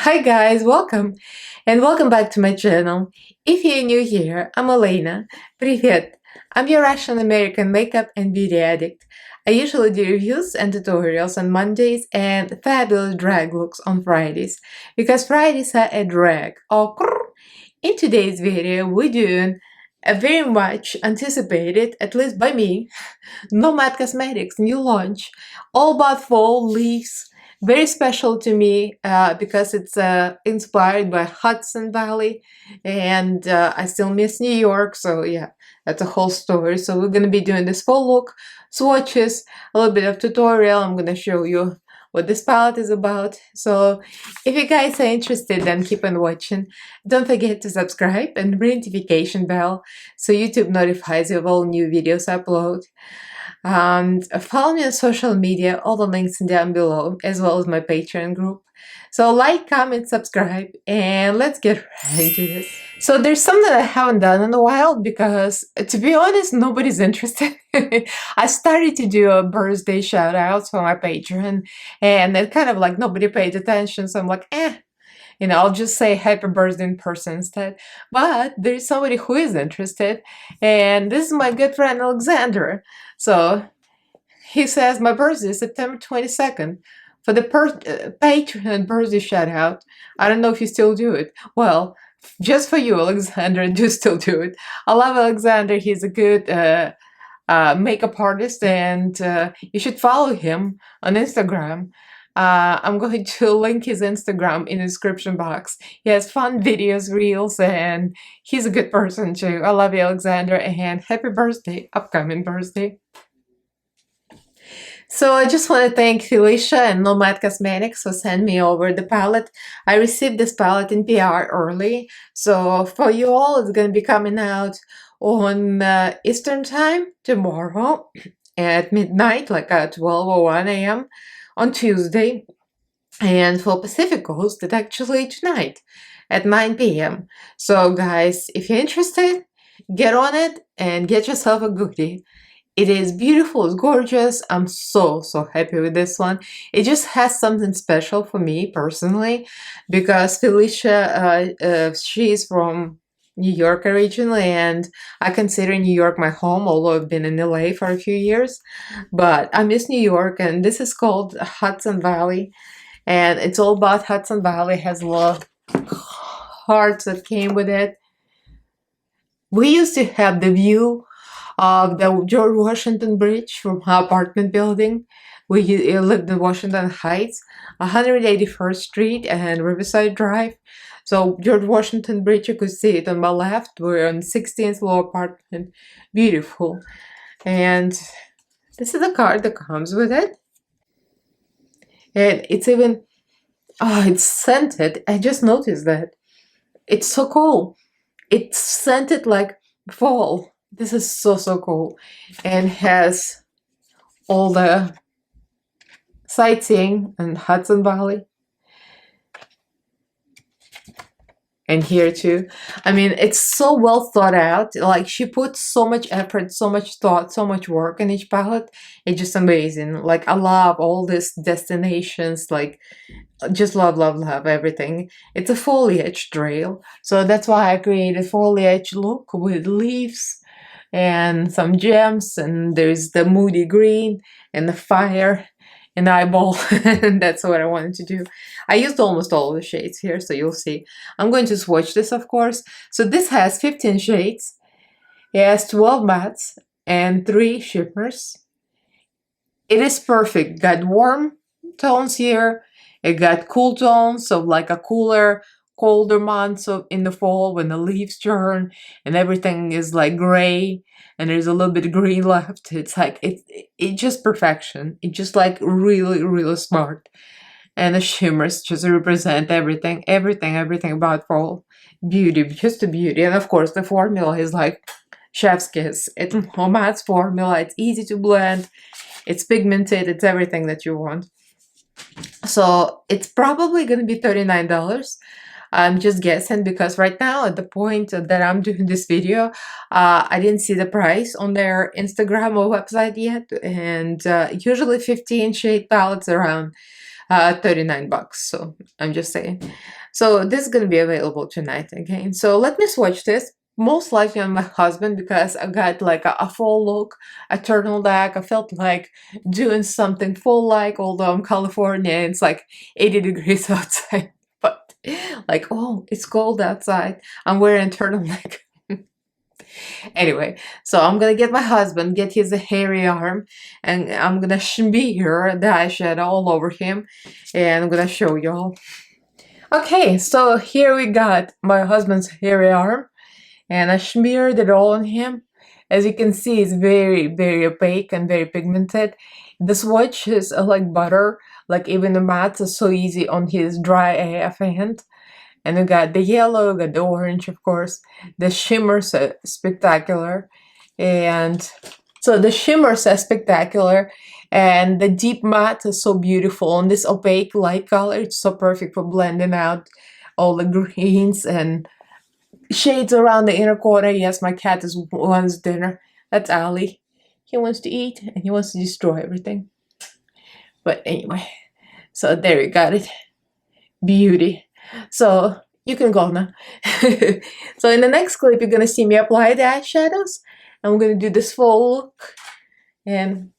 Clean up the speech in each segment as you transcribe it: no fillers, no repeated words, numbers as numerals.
Hi guys, welcome and welcome back to my channel. If you're new here, I'm Elaina. Привет! I'm your Russian American makeup and beauty addict. I usually do reviews and tutorials on Mondays and fabulous drag looks on Fridays because Fridays are a drag. In today's video, we're doing a very much anticipated, at least by me, Nomad Cosmetics new launch, all about fall leaves. Very special to me because it's inspired by Hudson Valley, and I still miss New York. So yeah, that's a whole story. So we're gonna be doing this fall look, swatches, a little bit of tutorial. I'm gonna show you what this palette is about. So if you guys are interested, then keep on watching. Don't forget to subscribe and ring notification bell so YouTube notifies you of all new videos I upload. Follow me on social media, all the links down below, as well as my Patreon group. So like, comment, subscribe, and let's get right into this. So there's something I haven't done in a while because, to be honest, nobody's interested. I started to do a birthday shout outs for my Patreon, and it kind of like nobody paid attention, so I'm like, I'll just say happy birthday in person instead. But there's somebody who is interested, and this is my good friend Alexander. So he says my birthday is September 22nd. For the Patreon birthday shout out, I don't know if you still do it. Well, just for you, Alexander, do still do it. I love Alexander. He's a good makeup artist, and you should follow him on Instagram. I'm going to link his Instagram in the description box. He has fun videos, reels, and he's a good person too. I love you, Alexander, and happy birthday, upcoming birthday. So I just want to thank Felicia and Nomad Cosmetics for sending me over the palette. I received this palette in PR early, so for you all, it's going to be coming out on Eastern time tomorrow at midnight, like at 12 or 1 a.m. on Tuesday. And for Pacific Coast, it's actually tonight at 9 p.m. So guys, if you're interested, get on it and get yourself a goodie. It is beautiful, it's gorgeous. I'm so happy with this one. It just has something special for me personally because Felicia, she's from New York originally, and I consider New York my home, although I've been in LA for a few years. But I miss New York, and this is called Hudson Valley, and it's all about Hudson Valley. It has a lot of hearts that came with it. We used to have the view of the George Washington Bridge from our apartment building. We lived in Washington Heights, 181st Street and Riverside Drive. So George Washington Bridge, you could see it on my left. We're on 16th floor apartment. Beautiful. And this is the card that comes with it. And it's even, it's scented. I just noticed that. It's so cool. It's scented like fall. This is so cool, and has all the sightseeing in Hudson Valley. And here too. I mean, it's so well thought out. Like, she put so much effort, so much thought, so much work in each palette. It's just amazing. Like, I love all these destinations. Like, just love everything. It's a foliage trail. So that's why I created foliage look with leaves and some gems, and there's the moody green and the fire and eyeball. And that's what I wanted to do. I used almost all of the shades here, so you'll see. I'm going to swatch this, of course. So this has 15 shades. It has 12 mattes and 3 shimmers. It is perfect. Got warm tones here. It got cool tones, so like a colder months in the fall when the leaves turn and everything is like gray and there's a little bit of green left. It's like it's just perfection. It's just like really smart. And the shimmers just represent everything about fall. Beauty, just a beauty. And of course the formula is like chef's kiss. It's Nomad's formula. It's easy to blend. It's pigmented. It's everything that you want. So it's probably gonna be $39. I'm just guessing because right now at the point that I'm doing this video, I didn't see the price on their Instagram or website yet, and usually 15 shade palettes around $39, so I'm just saying. So this is gonna be available tonight again. So let me swatch this. Most likely on my husband because I got like a full look, a turtleneck. I felt like doing something full like, although I'm California and it's like 80 degrees outside. But like, oh, it's cold outside. I'm wearing a turtleneck. Anyway, so I'm gonna get my husband, get his hairy arm, and I'm gonna smear the eyeshadow all over him, and I'm gonna show y'all. Okay, so here we got my husband's hairy arm, and I smeared it all on him. As you can see, it's very, very opaque and very pigmented. The swatches are like butter, like even the mattes are so easy on his dry AF hand. And we got the yellow, got the orange, of course. The shimmers are spectacular. And so the shimmers are spectacular. And the deep matte is so beautiful. And this opaque light color, it's so perfect for blending out all the greens and shades around the inner corner. Yes, my cat wants dinner. That's Ali. He wants to eat and he wants to destroy everything. But anyway, so there we got it. Beauty. So you can go now. So in the next clip, you're gonna see me apply the eyeshadows. I'm gonna do this full look, and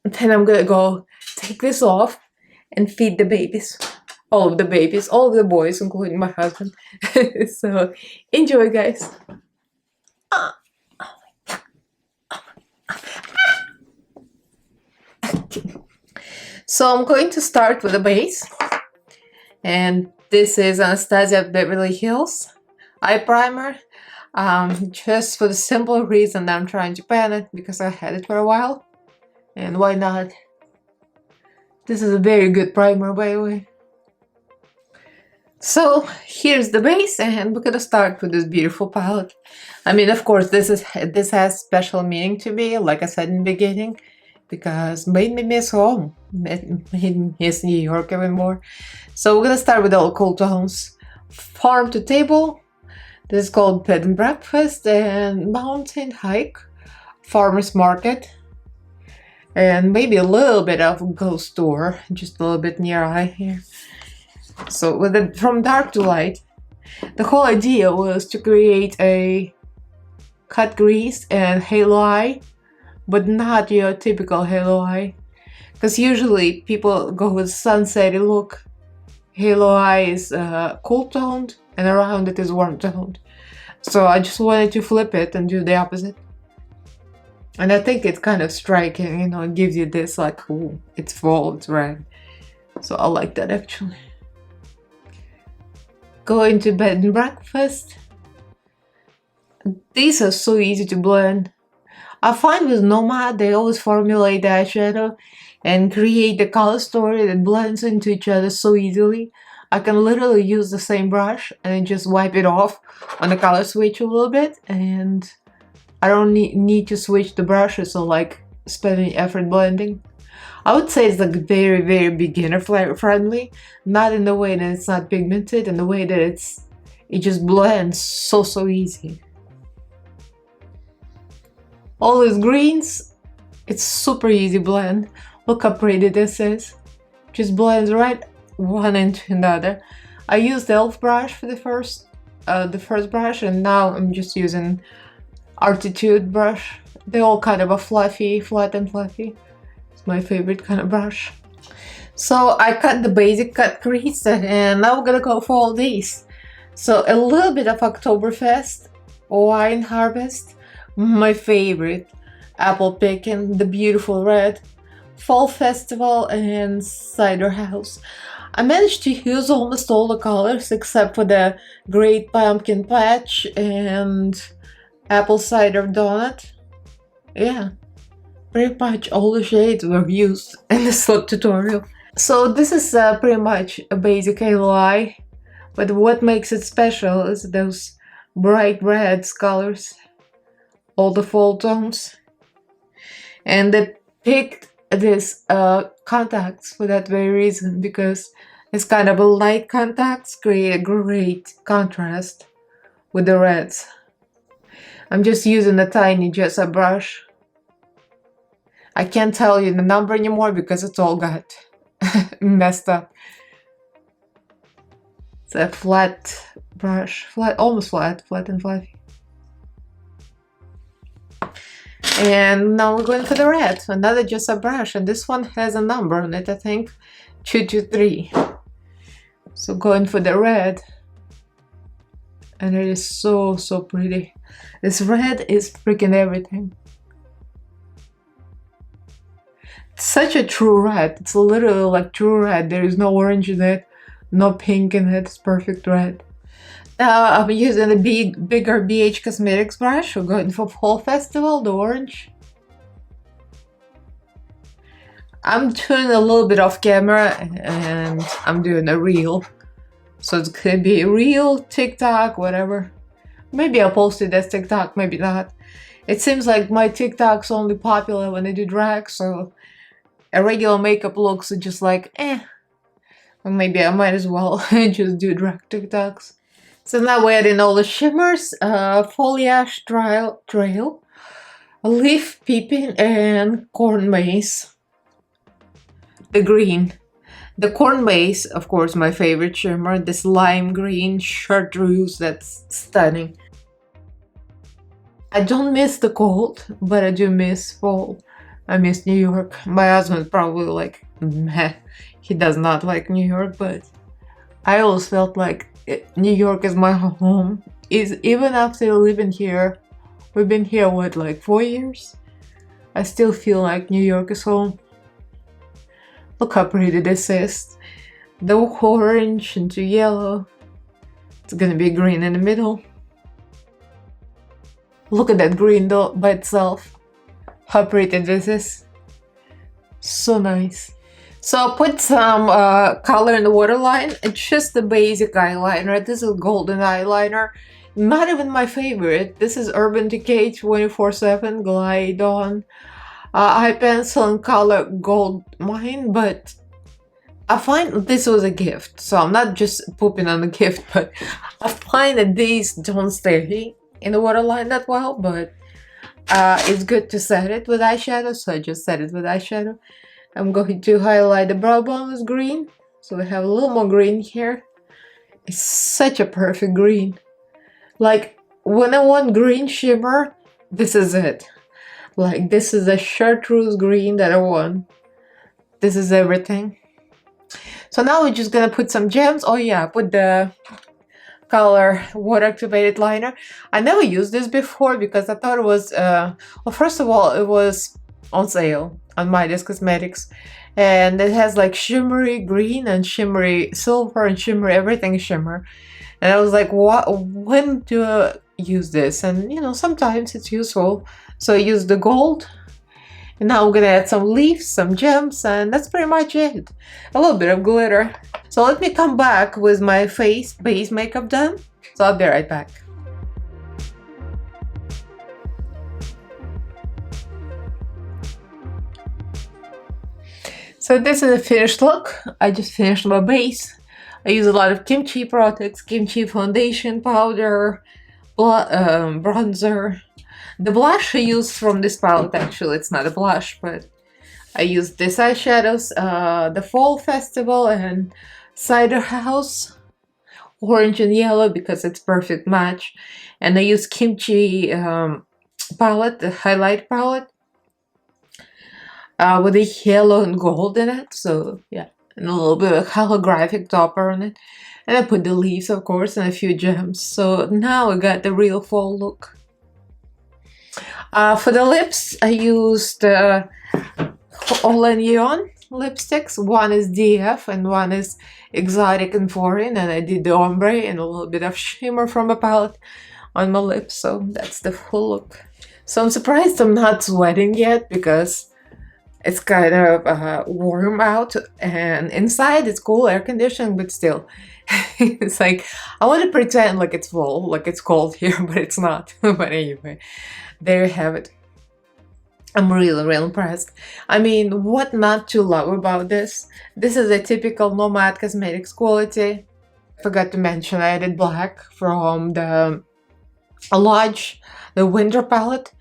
then I'm gonna go take this off and feed the babies. All of the babies, all of the boys, including my husband. So enjoy, guys. So I'm going to start with the base. And this is Anastasia Beverly Hills eye primer. Just for the simple reason that I'm trying to pan it because I had it for a while. And why not? This is a very good primer, by the way. So here's the base, and we're gonna start with this beautiful palette. I mean, of course, this has special meaning to me, like I said in the beginning, because made me miss home, made me miss New York even more. So we're gonna start with all cool tones. Farm to Table. This is called Bed and Breakfast, and Mountain Hike, Farmer's Market, and maybe a little bit of Ghost Store, just a little bit near eye here. So with it from dark to light, the whole idea was to create a cut crease and halo eye, but not your typical halo eye, because usually people go with sunsetty look. Halo eye is cool toned and around it is warm toned. So I just wanted to flip it and do the opposite. And I think it's kind of striking, you know, it gives you this like, ooh, it's fall, it's red. So I like that actually. Go into Bed and Breakfast. These are so easy to blend. I find with Nomad, they always formulate the eyeshadow and create the color story that blends into each other so easily. I can literally use the same brush and just wipe it off on the color switch a little bit, and I don't need to switch the brushes or like spend any effort blending. I would say it's like very, very beginner friendly, not in the way that it's not pigmented, in the way that it just blends so easy. All these greens, it's super easy blend. Look how pretty this is. Just blends right one into another. I used the e.l.f. brush for the first brush, and now I'm just using Artitude brush. They're all kind of a fluffy, flat and fluffy. It's my favorite kind of brush. So I cut the basic cut crease, and now we're gonna go for all these. So a little bit of Oktoberfest, Wine Harvest, my favorite, Apple Pickin', the beautiful red, Fall Festival, and Cider House. I managed to use almost all the colors except for the Great Pumpkin Patch and Apple Cider Donut. Yeah, pretty much all the shades were used in this lip tutorial. So this is pretty much a basic halo eye, but what makes it special is those bright reds colors, all the fall tones. And they picked this contacts for that very reason, because it's kind of a light contacts create a great contrast with the reds. I'm just using a tiny Jessa brush. I can't tell you the number anymore because it's all got messed up. It's a flat brush, almost flat and fluffy. And now we're going for the red, another just a brush, and this one has a number on it, I think 223. So going for the red, and it is so pretty. This red is freaking everything. It's such a true red. It's literally like true red. There is no orange in it, no pink in it. It's perfect red. Now I'm using a bigger BH Cosmetics brush. We're going for Fall Festival, the orange. I'm doing a little bit off camera and I'm doing a reel. So it could be reel, TikTok, whatever. Maybe I'll post it as TikTok, maybe not. It seems like my TikTok's only popular when I do drag, so a regular makeup looks just like, eh. Or maybe I might as well just do drag TikToks. So now we're adding all the shimmers, foliage trail, leaf peeping, and corn maze. The green. The corn maze, of course, my favorite shimmer. This lime green chartreuse, that's stunning. I don't miss the cold, but I do miss fall. I miss New York. My husband probably like, meh. He does not like New York, but I always felt like New York is my home. Even after living here, we've been here, what, like 4 years? I still feel like New York is home. Look how pretty this is. The orange into yellow. It's gonna be green in the middle. Look at that green though by itself. How pretty this is. So nice. So I'll put some color in the waterline. It's just the basic eyeliner. This is golden eyeliner. Not even my favorite. This is Urban Decay 24/7 Glide On eye pencil in color Gold Mine, but I find this was a gift. So I'm not just pooping on the gift, but I find that these don't stay in the waterline that well, but it's good to set it with eyeshadow, so I just set it with eyeshadow. I'm going to highlight the brow bone with green, so we have a little more green here. It's such a perfect green. Like, when I want green shimmer, this is it. Like, this is a chartreuse green that I want. This is everything. So now we're just gonna put some gems. Oh yeah, put the color water activated liner. I never used this before because I thought it was well, first of all, it was on sale on Nomad Cosmetics, and it has like shimmery green and shimmery silver and shimmery everything shimmer, and I was like, what, when do I use this? And you know, sometimes it's useful, so I used the gold. And now I'm gonna add some leaves, some gems, and that's pretty much it. A little bit of glitter. So let me come back with my face base makeup done. So I'll be right back. So this is a finished look. I just finished my base. I use a lot of kimchi products, kimchi foundation powder, bronzer. The blush I use from this palette, actually, it's not a blush, but I used this eyeshadows, the Fall Festival and Cider House, orange and yellow, because it's perfect match. And I use kimchi palette, the highlight palette, with a yellow and gold in it, so yeah, and a little bit of holographic topper on it. And I put the leaves, of course, and a few gems. So now I got the real fall look. For the lips, I used All Neon lipsticks. One is DF and one is Exotic and Foreign, and I did the ombre and a little bit of shimmer from a palette on my lips, so that's the full look. So I'm surprised I'm not sweating yet because it's kind of warm out, and inside it's cool, air conditioning, but still. It's like, I want to pretend like it's fall, like it's cold here, but it's not. But anyway, there you have it. I'm really impressed. I mean, what not to love about this? This is a typical Nomad Cosmetics quality. I forgot to mention I added black from the a large the winter palette,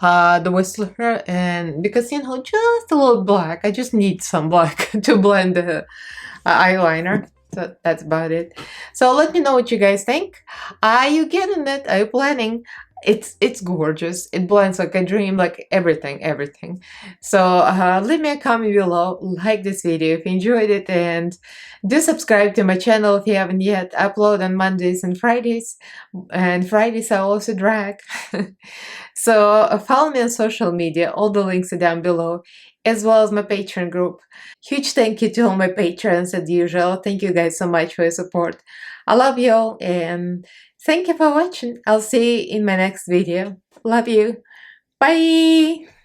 the Whistler, and because just a little black. I just need some black to blend the eyeliner. So that's about it. So let me know what you guys think. Are you getting it? Are you planning? It's gorgeous. It blends like a dream, like everything, everything. So leave me a comment below. Like this video if you enjoyed it, and do subscribe to my channel if you haven't yet. I upload on Mondays and Fridays I also drag. So follow me on social media. All the links are down below, as well as my Patreon group. Huge thank you to all my patrons as usual. Thank you guys so much for your support. I love you all and thank you for watching. I'll see you in my next video. Love you. Bye!